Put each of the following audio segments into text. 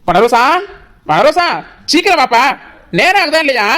பனரோசா பனரோசா சீக்கிரம் வாப்பா, நேரம் ஆகுதா இல்லையா?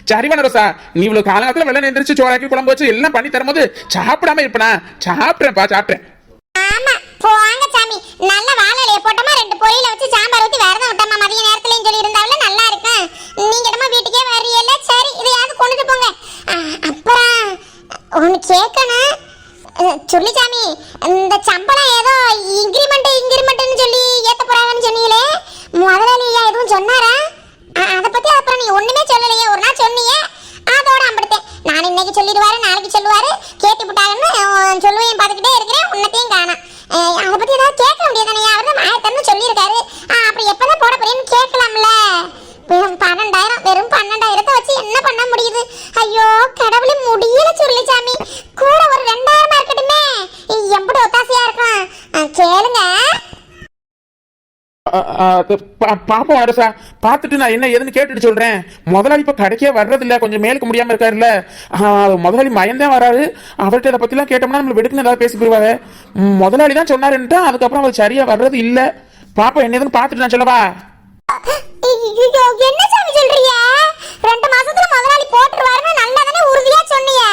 சரி பனரோசா, நீ இவ்வளவு காலத்துல வெள்ளம் எந்திரிச்சு சோறாக்கி குழம்பு வச்சு எல்லாம் பண்ணி தரும்போது சாப்பிடாம இருப்பனா? சாப்பிட்றேன்ப்பா சாப்பிட்றேன். ஆமா போங்க சாமி, நல்ல வாழையில போட்டமா 2 பொரியல வச்சு சாம்பார் ஊத்தி விரதம் விட்டமா மதிய நேரத்துலயும் சொல்லி இருந்தாவல நல்லா இருக்கு. நீங்க இடமா வீட்டுக்கே வரியல, சரி இதையாவது கொண்டுட்டு போங்க. அப்புறம் ஒன்னு கேட்கணும் சொல்லி சாமி, இந்த சம்பளம் ஏதோ இன்கிரிமெண்ட்னு சொல்லி ஏத்த போறாங்கன்னு சொன்னீங்களே, முதலாளியா எதுவும் சொன்னாரா? அத பத்தி அப்புறம் நீ ஒண்ணுமே சொல்லலையே. ஒரு நாள் சொன்னீங்க, அதோட அம்படுத்தேன். நான் இன்னைக்கு சொல்லிடுவாரு, நாளைக்கு சொல்லுவாரு, கேட்டு விட்டாங்கன்னு சொல்லுவேன் பார்த்துக்கிட்டே இருக்கிறேன், உன்னத்தையும் காணோம். அதை பத்தி ஏதாவது கேட்க முடியாதானே? அவர் தான் மாயத்தன்னு சொல்லியிருக்காரு. அப்புறம் எப்பதான் போட போறேன்னு கேட்கலாம்ல. 12,000 வெறும் 12,000 வச்சு என்ன பண்ண முடியுது? ஐயோ கடவுளே, முடியல சொல்லி சாமி. கூட ஒரு 2,000 இருக்கட்டுமே, எம்படி ஒத்தாசையா இருக்கும். கேளுங்க. பாப்போம் அரசா, பார்த்துட்டு நான் என்ன ஏதுன்னு கேட்டுட்டு சொல்றேன். முதலாளி இப்ப கடைக்கே வர்றது இல்ல, கொஞ்சம் மேலுக்கு முடியாம இருக்காருல்ல. முதலாளி மயந்தான் வராரு. அவர்கிட்ட இதை பத்தி எல்லாம் கேட்டோம்னா நம்ம வெடுக்குன்னு ஏதாவது பேசி போயிருவாரு. முதலாளி தான் சொன்னாருன்ட்டு அதுக்கப்புறம் அவர் சரியா வர்றது இல்ல. பாப்போம் என்ன ஏதுன்னு பார்த்துட்டு நான் சொல்லவா? என்ன சாமி சொல்றீங்க? 2 மாசத்துல முதலாளி போட்டுருவாருன்னு நல்லா தானே உறுதியா சொன்னீங்க.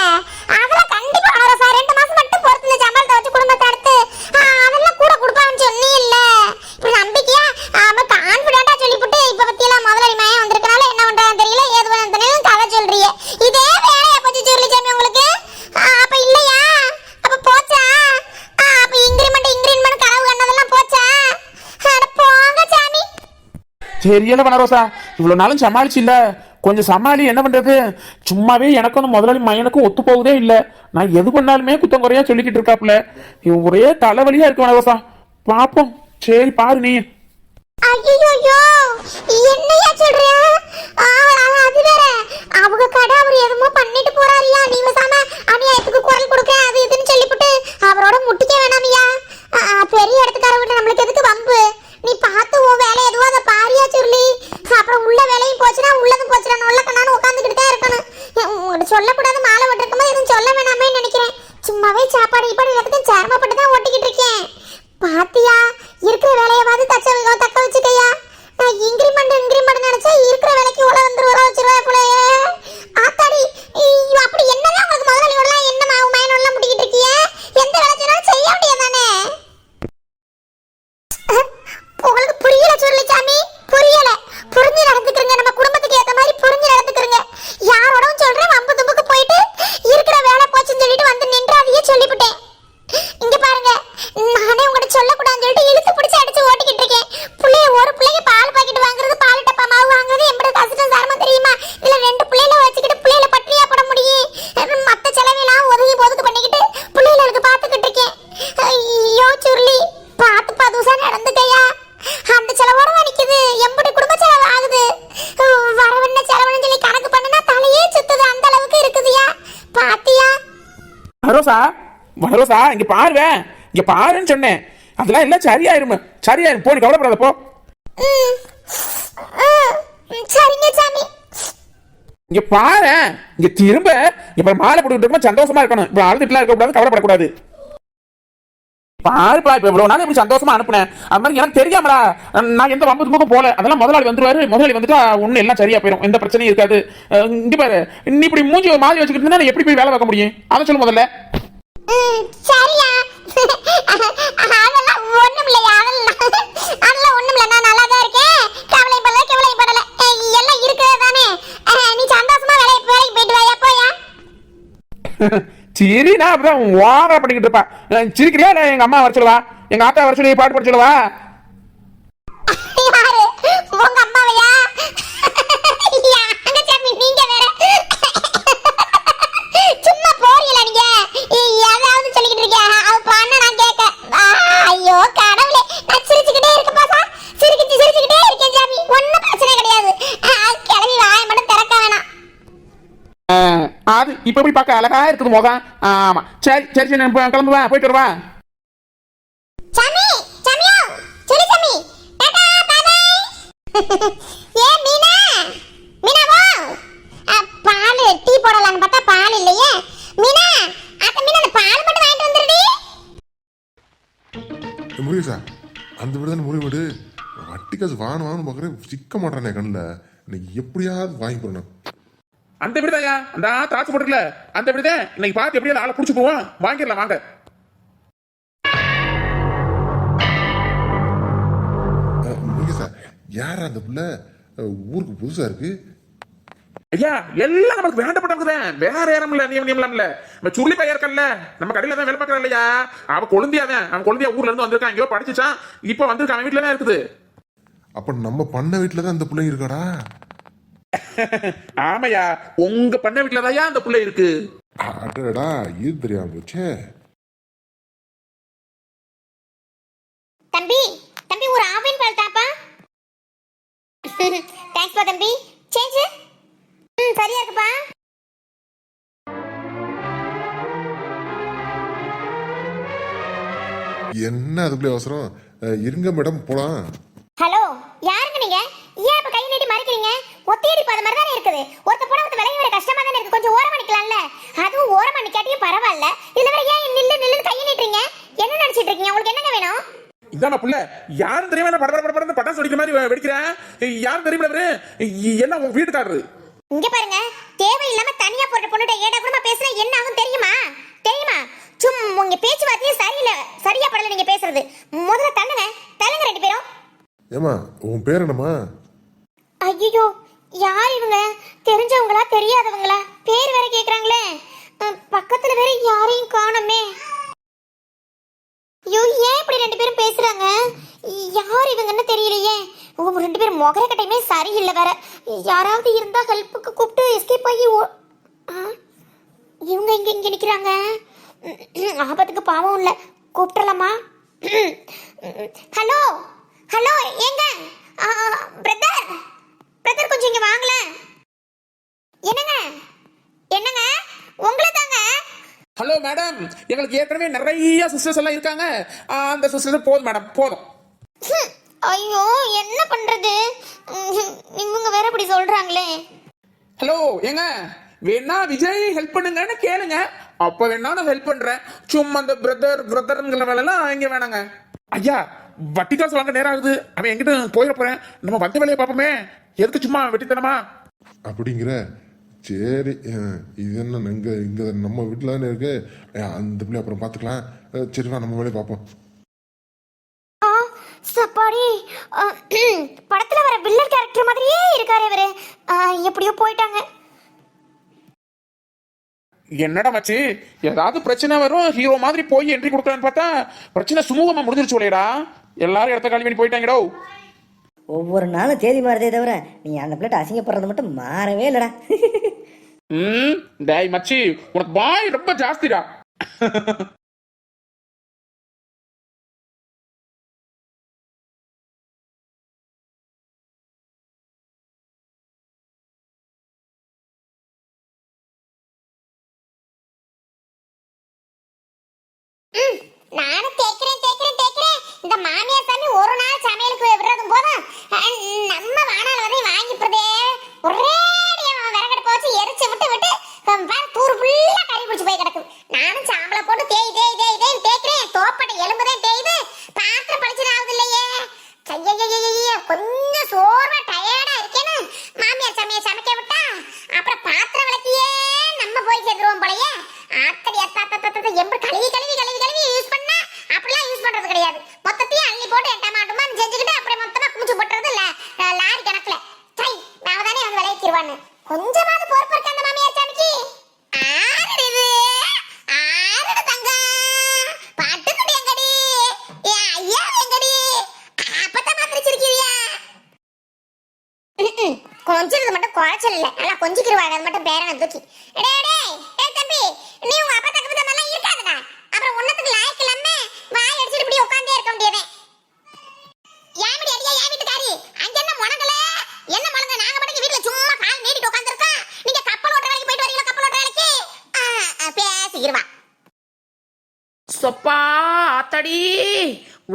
அதெல்லாம் கண்டிப்பா வரும் சார். 2 மாசம் மட்டும் பொறுத்து இந்த சம்பளத்தை வச்சு குடும்பத்தை அடுத்து அதெல்லாம் கூட கொடுப்பான்னு சொன்னீங்கல்ல. இப்ப நம்பிக்கையா கான்பிடண்டா சொல்லிவிட்டு இப்ப பத்தியெல்லாம் முதலாளி மயம் வந்திருக்கனால என்ன பண்றான்னு தெரியல, ஏது பண்ண தெரியல கதை சொல்றீங்க. இதே வேலையை பத்தி சொல்லி சாமி உங்களுக்கு. அப்ப இல்லையா? அப்ப போச்சா? அப்ப இன்கிரிமெண்ட் கனவு கண்ணதெல்லாம் போச்சா? போங்க சாமி. தெரியல பனரோசா, இவ்வளவு நாளும் சமாளிச்சு இல்ல, கொஞ்சம் சமாளி. என்ன பண்றது, சும்மாவே எனக்கும் அந்த முதலாளி மயனுக்கும் ஒத்து போகுதே இல்ல. நான் எது பண்ணாலுமே குத்தம் குறையா சொல்லிக்கிட்டு இருக்காப்ல. ஒரே தலைவலியா இருக்கு பனரோசா. பாப்போம், சரி பாரு நீ. ஐயோ என்னையா சொல்ற? அது வேற அவங்க கடை அவர் எதுமோ பண்ணிட்டு போறாரியா. நீ பேசாம அநியாயத்துக்கு குரல் கொடுக்க அது இதுன்னு சொல்லிவிட்டு அவரோட முட்டிக்க வேணாமியா. பெரிய இடத்துக்காரவங்க நம்மளுக்கு எதுக்கு வம்பு? நீ பார்த்து உன் வேலை எதுவோ அதை பாரியா சொல்லி. அப்புறம் உள்ள வேலையும் போச்சுன்னா உள்ளதும் போச்சுனா உள்ள கண்ணான்னு உட்காந்துக்கிட்டு தான் இருக்கணும். உங்கள்கிட்ட சொல்லக்கூடாது, மாலை விட்டுருக்கும் போது எதுவும் சொல்ல வேணாமே நினைக்கிறேன். சும்மாவே சாப்பாடு இப்பாடு எல்லாத்தையும் சிரமப்பட்டு தான் ஓட்டிக்கிட்டு இருக்கேன். பாத்தியா, இருக்கிற வேலையாவது தக்க வச்சுக்கையா. இன்கிரிமெண்ட் நினைச்சா இருக்கிற வேலைக்கு உள்ள வந்து உர வச்சிருவா போலயே. ஆத்தாடி, அப்படி என்னதான் உங்களுக்கு முதலாளியோட என்ன மயனோட முடிக்கிட்டு இருக்கிய? எந்த வேலை சொன்னாலும் செய்ய முடியாதானே? உங்களுக்கு புரியல சொல்லிச்சாமி, புரியல. புரிஞ்சு நடந்துக்கிறங்க, நம்ம குடும்பத்துக்கு ஏத்த மாதிரி புரிஞ்சு நடந்துக்கிறங்க. யாரோடவும் சொல்றேன் வம்பு தும்புக்கு போயிட்டு இருக்கிற வேலை போச்சுன்னு சொல்லிட்டு வந்து நின்று அதையே சொல்லிவிட்டேன். இங்க பாருங்க, நானே உங்கள்கிட்ட சொல்லக்கூடாதுன்னு சொல்லிட்டு இழுத்து பிடிச்சி அடிச்சு ஓட்டிக்கிட்டு இருக்கேன். ஒரு பிள்ளைக்கு பால் பாக்கெட் வாங்குறது, பால் டப்பா மாவு வாங்குறது எம்பது கஷ்டம் சிரமம் தெரியுமா? இதுல 2 பிள்ளைகளை வச்சுக்கிட்டு பிள்ளைகளை பட்டினியா போட முடியும்? மத்த செலவெல்லாம் ஒதுக்கு பண்ணிக்கிட்டு பிள்ளைகளுக்கு பாத்துக்கிட்டு இருக்கேன். ஐயோ சுருளி, பார்த்து பதுசா நடந்துக்கையா. அந்த செலவோட நிக்குது, எம்பது குடும்ப செலவு ஆகுது. வரவண்ண செலவுன்னு சொல்லி கணக்கு பண்ணுனா தலையே சுத்துது, அந்த அளவுக்கு இருக்குதுயா. பாத்தியா பனரோசா, பனரோசா இங்க பாருவே, இங்க பாருன்னு சொன்னேன். அதெல்லாம் எல்லாம் சரியாயிரும், போ, நீ கவலைப்படாத போ. சரிங்க சாமி. இங்க பாரு, இங்க திரும்ப இப்ப மாலை போட்டு சந்தோஷமா இருக்கணும். இப்ப அழுதுட்டுலாம் இருக்க கூடாது, கவலைப்படக்கூடாது. பாருப்பா, இப்ப இவ்வளவு நாள் எப்படி சந்தோஷமா அனுப்புனேன். அது மாதிரி எனக்கு தெரியாமடா, நான் எந்த வம்பு தும்புக்கும் போல. அதெல்லாம் முதலாளி வந்துருவாரு, முதலாளி வந்துட்டா ஒண்ணு எல்லாம் சரியா போயிடும், எந்த பிரச்சனையும் இருக்காது. இங்க பாரு, நீ இப்படி மூஞ்சி மாதிரி வச்சுக்கிட்டு இருந்தா எப்படி போய் வேலை பார்க்க முடியும்? அதை சொல்லு முதல்ல. சரியா, அதெல்லாம் ஒண்ணுமில்லையா, அதெல்லாம் ஒண்ணுமில்ல. நான் நல்லா தான் இருக்கேன், கவலைப்படல எல்லாம் இருக்கிறது தானே. நீ சந்தோஷமா வேலைக்கு போயிட்டு வாயா, போயா. சரி, நான் அப்படிதான் ஓவரா பண்ணிக்கிட்டு இருப்பா. சிரிக்கிறியா? எங்க அம்மா வர சொல்லுவா, எங்க ஆத்தா வர சொல்லி பாட்டு படிச்சு சொல்லுவா. யாரு உங்க அம்மாவையா? நீங்க வேற சும்மா போறீங்களா நீங்க? ஏதாவது சொல்லிக்கிட்டு இருக்கியா? அவ பண்ண நான் கேட்க. ஐயோ கடவுளே, நான் சிரிச்சுக்கிட்டே இருக்க பாசா. இப்ப போய் பார்க்க அழகா இருக்குது முகம். ஆமா சரி சரி சரி, நான் கிளம்புவேன், போயிட்டு வருவா. சாமி சாமியோ சொல்லு சாமி டாடா பை பை. ஏ மீனா மீனாவோ பால் டீ போடலாம்னு பார்த்தா பால் இல்லையே. மீனா அத்த மீனா அந்த பால் மட்டும் வாங்கிட்டு வந்துருடி. முருகேசா, அந்த வீடு தானே முருகன் வீடு. வட்டி காசு வாங்கணும் பார்க்குறேன், சிக்க மாட்டானே கண்ணில். இன்னைக்கு எப்படியாவது வாங்கி போடணும். அந்த விடுதாயா, அந்த திராட்சை போட்டுல அந்த விடுதேன். இன்னைக்கு பார்த்து எப்படியாவது ஆளை பிடிச்சி போவோம், வாங்கிடலாம் வாங்க. முருகேசா, யாரா அந்த பிள்ளை? ஊருக்கு புதுசா இருக்கு. ஐயா எல்லாம் நமக்கு வேண்டப்பட்டவங்கதான், வேற யாரும் இல்ல, நியமனம் இல்ல. நம்ம சுருளி பையன் இருக்கல்ல, நம்ம கடையில தான் வேலை பார்க்கறோம் இல்லையா, அவன் கொழுந்தியாதான். அவன் கொழுந்தியா ஊர்ல இருந்து வந்திருக்கான், எங்கேயோ படிச்சுச்சான், இப்ப வந்திருக்கான், அவன் வீட்டுல தான் இருக்குது. அப்ப நம்ம பண்ண வீட்டுல தான் அந்த பிள்ளை இருக்காடா. ஆமையா, உங்க பண்ண வீட்டுலதான் அந்த புள்ள இருக்கு. அடடா, இது தெரியாம போச்சே. தம்பி தம்பி ஒரு ஆவின் பால் தாப்பா. தேங்க்ஸ் பா தம்பி. சேஞ்ச் சரியா இருக்குப்பா. என்ன அதுக்குள்ளே அவசரம்? இருங்க மேடம், போலாம். ஹலோ யாருங்க நீங்க? ஏன் இப்ப கை நீட்டி மறைக்கிறீங்க? ஒத்தியடி பாத மாதிரி தானே இருக்குது. ஒருத்த போட ஒருத்த விலகி வர கஷ்டமா தானே இருக்கு. கொஞ்சம் ஓரம் பண்ணிக்கலாம்ல. அதுவும் ஓரம் பண்ணிக்காட்டியும் பரவாயில்ல. இதுல வேற ஏன் நில்லு நில்லு கை நீட்டுறீங்க? என்ன நினைச்சிட்டு இருக்கீங்க? உங்களுக்கு என்னங்க வேணும்? இதான புள்ள, யாரும் தெரியாம என்ன படபட பட்டாசு வெடிக்கிற மாதிரி வெடிக்கிறேன். யாரும் தெரியுமா அவரு? என்ன உங்க வீட்டுக்காரரு? இங்க பாருங்க, தேவையில்லாம தனியா போட்ட பொண்ணுட்ட ஏடா கூடமா பேசுற என்ன ஆகும் தெரியுமா? தெரியுமா? சும்மா உங்க பேச்சுவார்த்தையே சரியில்லை, சரியா படல நீங்க பேசுறது. முதல்ல தள்ளுங்க தள்ளுங்க ரெண்டு பேரும். ஏமா, உன் பேர் என்னம்மா? ஐயோ, யார் இவங்க? தெரிஞ்சவங்களா தெரியாதவங்களா? பேர் வேற கேக்குறாங்களே. பக்கத்துல வேற யாரையும் காணோமே. ஐயோ, ஏன் இப்படி ரெண்டு பேரும் பேசுறாங்க? யார் இவங்கன்னு தெரியலையே. உங்க ரெண்டு பேரும் முகரக்கட்டையுமே சரியில்லை வேற. யாராவது இருந்தா ஹெல்ப்புக்கு கூப்பிட்டு எஸ்கேப் ஆகி இவங்க இங்க இங்க நிக்கிறாங்க. ஆபத்துக்கு பாவம் இல்ல, கூப்பிடலாமா? ஹலோ ஹலோ, ஏங்க பிரதர் பிரதர், கொஞ்சம் இங்க வாங்கல. என்னங்க என்னங்க, உங்களை தாங்க. ஹலோ மேடம், எங்களுக்கு ஏற்கனவே நிறைய சிஸ்டர்ஸ் எல்லாம் இருக்காங்க. அந்த சிஸ்டர்ஸ் போதும் மேடம், போதும். ஐயோ, என்ன பண்றது? இவங்க வேற இப்படி சொல்றாங்களே. ஹலோ ஏங்க, வேணா விஜய் ஹெல்ப் பண்ணுங்கன்னு கேளுங்க, அப்ப வேணா நான் ஹெல்ப் பண்றேன். சும்மா அந்த பிரதர்ங்கிற வேலை எல்லாம் இங்க வேணாங்க. ஐயா, வட்டி காசு வாங்க நேரம் ஆகுது, அவன் எங்கிட்ட போயிட போறேன். நம்ம வந்த வேலையை பார்ப்போமே, எதுக்கு சும்மா வெட்டித்தனமா? அப்படிங்கிற சரி. இது என்ன இங்க இங்க நம்ம வீட்டில் தானே இருக்கு. அந்த பிள்ளை அப்புறம் பார்த்துக்கலாம். சரிவா, நம்ம வேலையை பார்ப்போம். சப்பாடி, படத்துல வர வில்லன் கேரக்டர் மாதிரியே இருக்காரு இவரு. எப்படியோ போயிட்டாங்க. என்னடா மச்சி, ஏதாவது பிரச்சனை வரும், ஹீரோ மாதிரி போய் என்ட்ரி கொடுக்கலான்னு பார்த்தா பிரச்சனை சுமூகமா முடிஞ்சிருச்சு இல்லையடா. எல்லாரும் இடத்த காலி பண்ணி போயிட்டாங்கடோ. ஒவ்வொரு நாளும் தேதி மாறதே தவிர நீ அந்த பிளேட் அசிங்கப்படுறது மட்டும் மாறவே இல்லடா. டேய் மச்சி, உனக்கு பாய் ரொம்ப ஜாஸ்திடா. நானும் தேக்கிறேன். இந்த மாமியார் சாமி ஒரு நாள் சமையலுக்கு விடுறதும் போதும் நம்ம வானால வந்து வாங்கிப்பதே. ஒரே விறகடுப்ப வச்சு எரிச்சு விட்டு தூர் ஃபுல்லா கறி பிடிச்சு போய் கிடக்குது. நானும் சாம்பலை போட்டு தேய்க்கிறேன். தோப்பட்டை எலும்புதான் தேயுது, பாத்திரம் பழிச்சு ஆகுது இல்லையே. கொஞ்சம் சோர்வா டயர்டா இருக்கேன்னு மாமியார் சாமியை சமைக்க விட்டா அப்புறம் பாத்திரம் விளக்கியே நம்ம போய் சேர்ந்துருவோம் போலயே. ஆத்தடி எப்படி கழுவி யூஸ் பண்ணா அப்படிலாம் யூஸ் பண்றது கிடையாது. மொத்தத்தையும் அள்ளி போட்டு எட்ட மாட்டோமான்னு செஞ்சுக்கிட்டு அப்படியே மொத்தமா குமிச்சு போட்டுறது இல்ல லாரி கணக்குல. சை, நாம தானே வந்து விளைவிச்சிருவான்னு கொஞ்சமாவது பொறுப்பு இருக்கு அந்த மாமியார் சாமிக்கு. ஆறுடு தங்க பாட்டுக்கடி எங்கடி, ஐயா எங்கடி, அப்பதான் மாத்திரிச்சிருக்கியா? கொஞ்சிறது மட்டும் குறைச்சல் இல்ல, நல்லா கொஞ்சிக்கிருவாங்க. அது மட்டும் பேரனை தூக்கி தம்பி, நீ உங்க அப்பா தக்கு தம்பெல்லாம் இருக்காதுடா. அப்புறம் ஒன்னத்துக்கு லாய்க்கு இல்லாம வாய் அடிச்சுட்டு இப்படி உட்காந்தே இருக்க முடியாது. யாமிடி அடியா, யா வீட்டுக்காரி, அங்க என்ன முழங்கல என்ன முழங்க? நாங்க மட்டும் வீட்டுல சும்மா கால் நீட்டிட்டு உட்காந்துருக்கோம். நீங்க கப்பல் ஓட்டுற வேலைக்கு போயிட்டு வரீங்களா? கப்பல் ஓட்டுற வேலைக்கு பேசிக்கிருவா. சொப்பா ஆத்தாடி,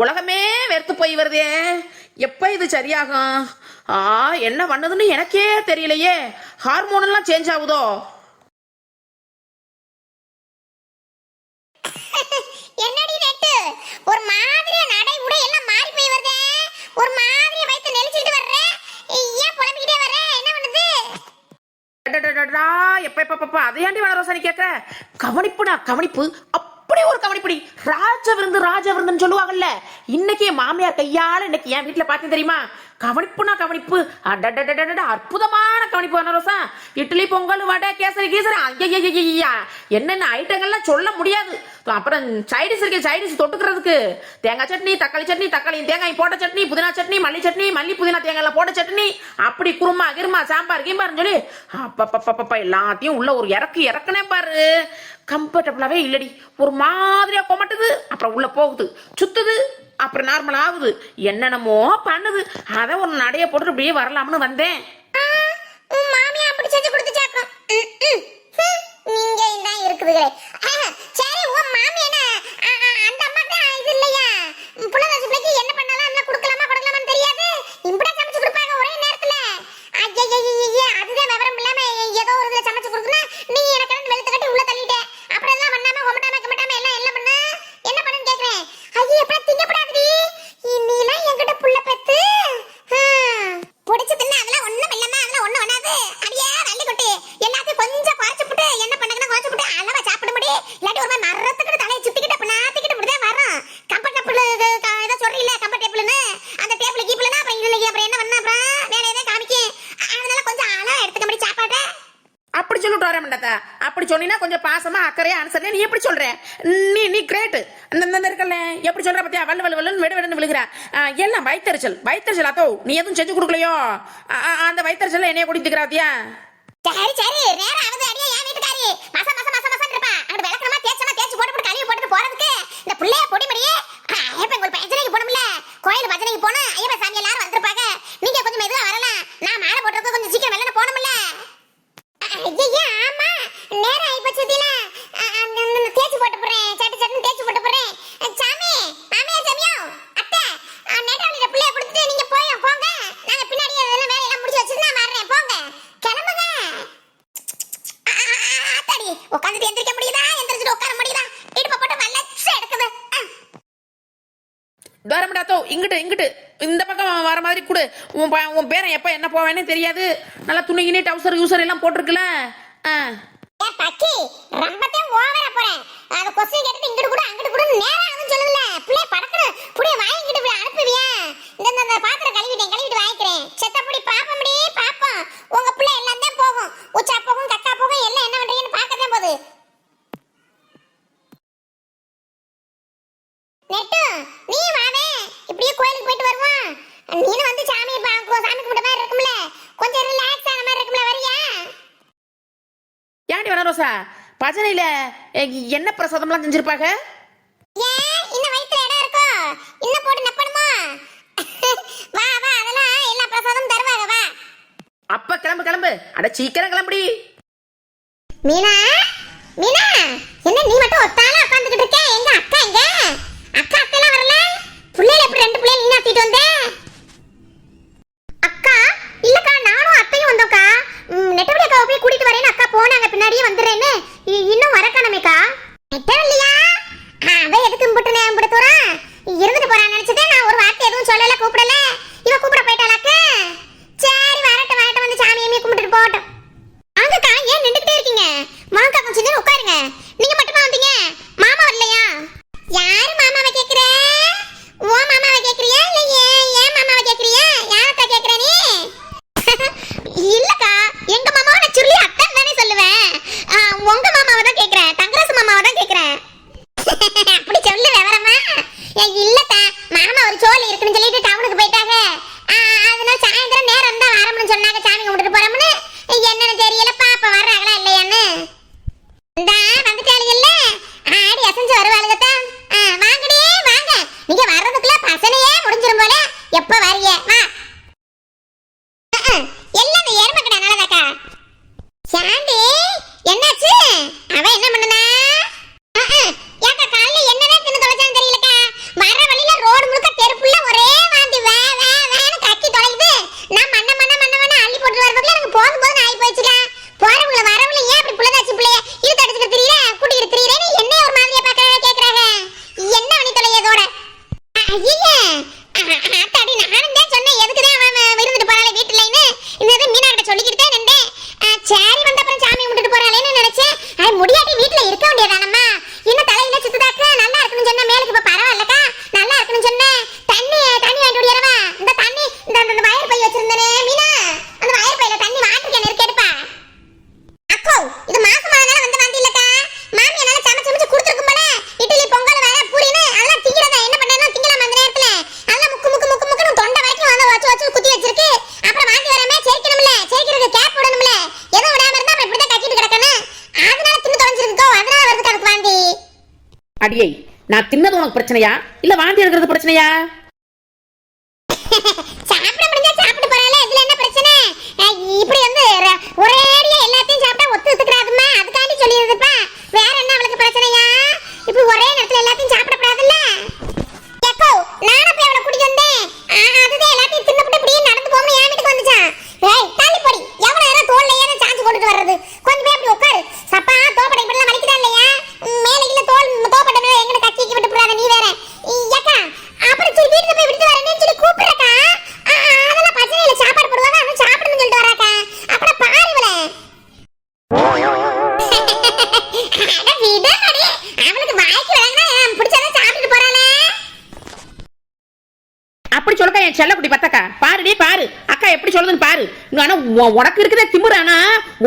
உலகமே வெறுத்து போய் வருதே. எப்ப இது சரியாகும்? என்ன பண்ணதுன்னு எனக்கே தெரியலையே. ஹார்மோன் எல்லாம் சேஞ்ச் ஆகுதோ? என்னடி நெட்டு ஒரு மாதிரியா நடை உடை எல்லாம் மாறி போய் வருதே. ஒரு மாதிரியா வயித்து நெளிச்சிட்டு வர்றே. ஏன் புலம்பிக்கிட்டே வர்றே? என்ன பண்ணுது? எப்ப அதையாண்டி வளரோசானி கேட்க? கவனிப்புடா கவனிப்பு. அப்படி ஒரு கவனிப்படி. ராஜ விருந்துன்னு சொல்லுவாங்கல்ல. இன்னைக்கு மாமியார் கையால இன்னைக்கு என் வீட்டுல பார்த்தேன் தெரியுமா? கவனிப்புனா கவனிப்பு. அற்புதமான கவனிப்பு வனரோசா. இட்லி பொங்கல் வடை கேசரி ஐயா என்னென்ன ஐட்டங்கள்லாம் சொல்ல முடியாது. அப்புறம் சைடிஸ் இருக்கு. சைடிஸ் தொட்டுக்கிறதுக்கு தேங்காய் சட்னி, தக்காளி சட்னி, தக்காளி தேங்காய் போட்ட சட்னி, புதினா சட்னி, மல்லி புதினா தேங்காய் போட்ட சட்னி, அப்படி குருமா கிருமா சாம்பார் கீம்பார்னு சொல்லி அப்பப்பப்பப்பா எல்லாத்தையும் உள்ள ஒரு இறக்குனே பாரு. கம்ஃபர்டபுளாவே இல்லடி. ஒரு மாதிரியா கொமட்டுது, அப்புறம் உள்ள போகுது, சுத்துது, அப்புறம் நார்மல் ஆகுது, என்னென்னமோ பண்ணுது. அத ஒரு நடைய போட்டு அப்படியே வரலாம்னு வந்தேன். மாமியா அப்படி செஞ்சு கொடுத்துச்சாக்கும். நீங்க தான் இருக்குதுங்களே. சரி உன் மாமி என்ன அந்த அம்மாக்கு இது இல்லையா? புள்ளதாசி பிள்ளைக்கு என்ன பண்ணாலும் என்ன கொடுக்கலாமான்னு தெரியாது. இப்படி சமைச்சு கொடுப்பாங்க ஒரே நேரத்துல. ஐயா அதுதான் விவரம் இல்லாம ஏதோ ஒரு இதுல சமைச்சு கொடுக்கணும். நீ எனக்கு வெளுத்து கட்டி உள்ள தள்ளிட்ட. அப்புறம் எல்லாம் பண்ணாம கொமட்டாம எல்லாம் பண்ண என்ன பண்ணுன்னு கேக்குறேன். ஐயா எப்படா திங்கப்படாதடி. நீலாம் என்கிட்ட புள்ள பெத்து புடிச்சு தின்ன அதெல்லாம் ஒண்ணும் இல்லம்மா. அதெல்லாம் ஒண்ணு வராது. அடியே வள்ளி கொட்டி எல்லாத்தையும் கொஞ்சம் குறைச்சு போட்டு என்ன பண்ணுங்கன்னா குறைச்சு போட்டு அளவா சாப்பிட முடியும். இல்லாட்டி ஒரு மாதிரி மரத்துக்கிட்டு தலையை சுத்திக்கிட்டு நாத்திக்கிட்டு இப்படிதான் வரும். கம்ஃபர்டபுள் ஏதோ சொல்றீங்களே கம்ஃபர்டபுள்னு அந்த டேபிள் கீப்பிள்னா அப்புறம் இல்லை அப்புறம் என்ன பண்ண அப்புறம் வேற ஏதாவது காமிக்கும். அதனால கொஞ்சம் அளவா எடுத்துக்க முடியும் சாப்பாட்டை. அப்படி சொல்லிட்டு வர மாட்டாத்தா. அப்படி சொன்னீங்கன்னா கொஞ்சம் பாசமா அக்கறையா அனுசரணை. நீ எப்படி சொல்ற? நீ கிரேட். இந்த இருக்கல எப்படி சொல்ற பத்தியா? வல்லு வெடுன்னு விழுகிற. எல்லாம் வயிற்றுச்சல் அத்தோ. நீ எதுவும் செஞ்சு கொடுக்கலையோ? அந்த வயிற்றுச்சல் என்னைய குடித்துக்கிறாத்தியா? சரி நேரம் ஆகுது. அடியே என் வீட்டுக்காரி மசா இருப்பா. அங்க விளக்கமா தேய்ச்சு போட்டு கழுவி போட்டு போறதுக்கு இந்த புள்ளைய பொடி மடியே ஐயப்பன் ஒரு பஜனைக்கு போனோம்ல. கோயில் பஜனைக்கு போனா ஐயப்பன் சாமி எல்லாரும் வந்திருப்பாங்க. நீங்க கொஞ்சம் மெதுவா வரலாம். நான் மாலை போட்டுறதுக்கு கொஞ்சம் சீக்கிரம் வெள்ளன போனோம்ல. ஐயா ஆமா நேரம் ஆயிப்போச்சுல. தேய்ச்சி போட்டு போறேன். சட்டு தேய்ச்சி போட்டு போறேன். சாமி மாமியார் சாமியோ அத்தை நேட்டாளில புள்ளைய கொடுத்துட்டு நீங்க போங்க. நாங்க பின்னாடி எல்லாம் வேலையெல்லாம் முடிச்சு வச்சுட்டு நான் வர்றேன். போங்க கிளம்புங்க. ஆத்தாடி உட்காந்துட்டு எந்திரிக்க முடியுதா? எந்திரிச்சிட்டு உட்கார முடியுதா? இடுப்ப போட்டு வளைச்சு எடுக்குது. தோரமடாத்தோ இங்கிட்டு இந்த பக்கம் வர மாதிரி கொடு. உன் பேரன் எப்ப என்ன போவேன்னு தெரியாது. நல்லா துணிகினி டவுசர் எல்லாம் போட்டிருக்குல. பக்கி ரொம்பவே ஓவரா போறேன். அந்த கொஸ்டின் கேட்டுட்டு இங்கிட்டு கூட அங்கிட்டு கூட நேரா ஆகுதுன்னு சொல்லுல. புள்ளை படக்குற புடிய வாங்கிட்டு போய் அனுப்புவியா? இந்த பாத்திரம் கழுவிட்டு வாங்கிக்கிறேன். செத்தப்படி பாப்போம். உங்க புள்ளை எல்லாம் தான் போகும். உச்சா போகும் கக்கா போகும் எல்லாம் என்ன பண்றீங்கன்னு பார்க்கதான் போகுது. நெட்டு நீ வாவே இப்படியே கோயிலுக்கு போயிட்டு வருவான். நீனும் வந்து சாமி கும்பிட்ட மாதிரி இருக்கும்ல. கொஞ்சம் ரிலாக்ஸ் ஆன மாதிரி இருக்கும்ல. வரியா? ஏன்டி வனரோசா பஜனையில என்ன பிரசாதம்லாம் செஞ்சிருப்பாங்க? ஏன் இன்னும் வயித்துல இடம் இருக்கோ? இன்னும் போட்டு நப்பணுமா? வா அதெல்லாம் எல்லா பிரசாதமும் தருவாங்க. வா அப்ப கிளம்பு. அட சீக்கிரம் கிளம்புடி. மீனா என்ன நீ மட்டும் ஒத்தால உட்கார்ந்துகிட்டு இருக்க? எங்க அக்கா எல்லாம் வரல? புள்ளையில எப்படி 2 புள்ளைய நீ ஆத்திட்டு வந்த? அக்கா இல்லக்கா நானும் அத்தையும் வந்தோம்க்கா. நெட்டவழி அக்காவை போய் கூட்டிட்டு வரேன்னு அக்கா போனாங்க. பின்னாடியே வந்துடுறேன்னு இன்னும் வரக்கானமேக்கா. நெட்டவழியா அவ எதுக்கு இம்புட்டு தூரா இருந்துட்டு போறான்னு நினைச்சதே. நான் ஒரு வார்த்தை எதுவும் சொல்லல, கூப்பிடல. இவ கூப்பிட போயிட்டாளாக்க. சரி வரட்டும் வந்து சாமியை கும்பிட்டுட்டு போகட்டும். வாங்கக்கா ஏன் நின்றுக்கிட்டே இருக்கீங்க? வாங்க கொஞ்சம் நேரம் உட்காருங்க. நீங்க மட்டுமா வந்தீங்க? மாமா வரலையா? யாரு மாமாவை கேக்குற? ஓ மாமாவை கேக்குறியா இல்ல ஏன் மாமாவை கேக்குறியா? யாரத்தா கேக்குற நீ? இல்லக்கா எங்க மாமாவை நான் சொல்லி அத்தான் தானே சொல்லுவேன். உங்க மாமாவை தான் கேக்குறேன். தங்கராசு மாமாவை தான் கேக்குறேன். அப்படி சொல்லு விவரமா? இல்லக்கா மாமா ஒரு சோழி இருக்குன்னு சொல்லிட்டு டவுனுக்கு போயிட்டாங்க. அதனால சாயந்தரம் நேரம் தான் வரணும்னு சொன்னாங்க. சாமி கும்பிட்டு போறோம்னு. என்னன்னு தெரியல பாப்பா வர்றாங்களா இல்லையான்னு. வந்துட்டாளுங்கல்ல ஆடி அசைஞ்சு வருவாளுங்கத்தான். வாங்கடி வாங்க. நீங்க வர்றதுக்குள்ள பசனையே முடிஞ்சிரும் போல. எப்ப வரிய? வா எல்லாம் இந்த எருமக்கடை நல்லதாக்கா. சாண்டி என்னாச்சு? அவ என்ன பண்ணுனா? அடியே, நான் தின்னது உனக்கு பிரச்சனையா இல்ல வாந்தி எடுக்கிறது பிரச்சனையா? சாப்பிட முடிஞ்சா சாப்பிட்டு போறால, இதுல என்ன பிரச்சனை? இப்படி வந்து ஒரேடியா எல்லாத்தையும் சாப்பிட்டா ஒத்துக்கிறாதுமா, அதுக்காண்டி சொல்லிடுதுப்பா. வேற என்ன அவளுக்கு பிரச்சனையா? இப்படி ஒரே நேரத்துல எல்லாத்தையும் சாப்பிடக்கூடாதுல்ல. ஏக்கோ, நானும் போய் அவளை கூட்டிட்டு வந்தேன். அதுதான் எல்லாத்தையும் தின்னுபிட்டு இப்படியே நடந்து போகணும் என் வீட்டுக்கு வந்துச்சான். ஏய் தள்ளி போடி, எவ்வளவு நேரம் தோல்ல ஏற சாஞ்சு கொண்டுட்டு வர்றது? கொஞ்சம் போய் அப்படி உட்காரு. சப்பா தோப்படை இப்படிலாம் வலிக்குதா இல்லையா? மேல இல்ல தோப்படை மேல எங்கட கக்கிக்கு விட்டு போறாத நீ வேற. ஏக்கா, அப்புறம் சரி வீட்டுக்கு போய் விட்டு வரேன்னு சொல்லி கூப்பிடுறக்கா. அதெல்லாம் பச்சனையில சாப்பாடு போடுவாங்க, அவன் சாப்பிடணும்னு சொல்லிட்டு வராக்கா. அப்புறம் பாரு இவளை. அட விடு அடி, அவளுக்கு வாய்க்கு வழங்கினா பிடிச்சதை சாப்பிட்டுட்டு போறாளே. அப்படி சொல்லக்கா என் செல்ல குட்டி பத்தக்கா, பாருடி பாரு அக்கா எப்படி சொல்லுதுன்னு பாரு. ஆனா உனக்கு இருக்கிற திமிரானா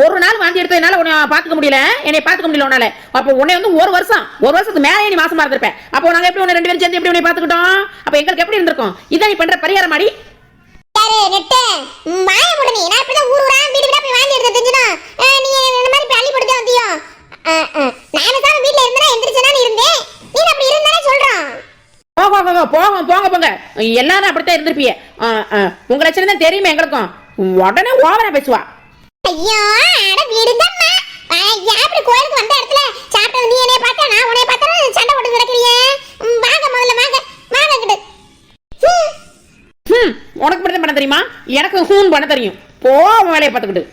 ஒரு நாள் வாந்தி எடுத்ததுனால உன்னை பாத்துக்க முடியல, என்னை பாத்துக்க முடியல உன்னால. அப்ப உன்னை வந்து ஒரு வருஷத்துக்கு மேலே நீ மாசமா இருந்திருப்பேன். அப்போ நாங்க எப்படி உன்னை 2 பேரும் சேர்ந்து எப்படி உன்னை பாத்துக்கிட்டோம்? அப்ப எங்களுக்கு எப்படி இருந்திருக்கும்? இதான் நீ பண்ற பரிகாரம் மாடி. யாரு நெட்டே மாய முடனி, நான் இப்பதான் ஊரா வீடு வீடா போய் வாந்தி எடுத்து தெரிஞ்சுனா நீ இந்த மாதிரி பள்ளி போட்டு வந்தியோ? நானே தான் வீட்ல இருந்தா எந்திரிச்சனா இருந்தேன், நீ அப்படி இருந்தானே சொல்றோம். போங்க எல்லாரும் அப்படித்தான் இருந்திருப்பீங்க. உங்க லட்சணம் தான் தெரியுமே எங்களுக்கும். உடனே ஓவரா பேசுவா. ஐயோ அட விடுங்கம்மா, அப்படி கோயிலுக்கு வந்த இடத்துல சாப்பிட்டது நீ என்னைய பார்த்தா நான் உன்னைய பார்த்தா சண்டை போட்டு கிடக்குறீங்க. வாங்க முதல்ல வாங்க கிட்ட. உனக்கு மட்டும் பண்ண தெரியுமா? எனக்கு ஹூன் பண்ண தெரியும். போ வேலையை பார்த்துக்கிட்டு.